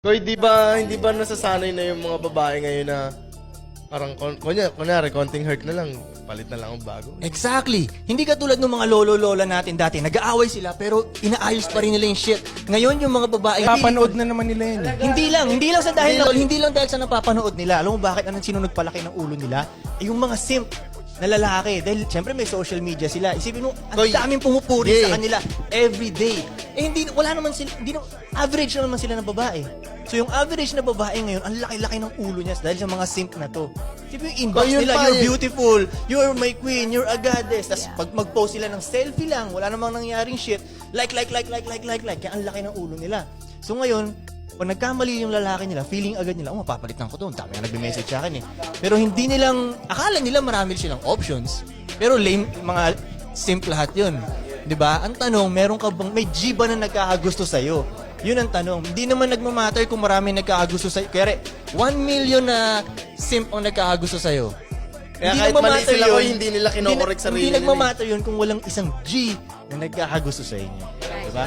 So, hindi ba nasasanay na yung mga babae ngayon na parang, kunyari, konting hurt na lang, palit na lang ang bago. Exactly. Hindi katulad ng mga lolo-lola natin dati. Nag-aaway sila pero inaayos pa rin nila yung shit. Ngayon yung mga babae... Papanood na naman nila yun. Hindi lang sa dahil hindi lang dahil sa napapanood nila. Alam mo bakit sino nagpalaki ng ulo nila? Yung mga simp na lalaki. Dahil siyempre may social media sila. Isipin mo, ang daming pumupuri sa kanila every day. Wala naman sila, average naman sila ng babae. So yung average na babae ngayon, ang laki-laki ng ulo niya dahil sa mga simp na to. Isipin yung inbox nila, you're beautiful, you're my queen, you're a goddess. Tapos pag mag-post sila ng selfie lang, wala namang nangyaring shit, like. Kaya ang laki ng ulo nila. So ngayon, pag nagkamali yung lalaki nila, feeling agad nila, mapapalitan ko to. Ang dami na nagbe-message sa akin eh. Pero hindi nilang, akala nila marami silang options. Pero lame, mga simp lahat yun. 'Di ba? Ang tanong, meron ka bang, may G ba na nagkakagusto sa'yo? Yun ang tanong. Hindi naman nagmamatter kung marami nagkakagusto sa'yo. Kaya 1 million na simp ang nagkakagusto sa'yo. Kaya kahit mali sila ko, hindi nila kinokorek sarili Hindi nila. nagmamatter yun kung walang isang G na nagkakagusto sa inyo. 'Di ba?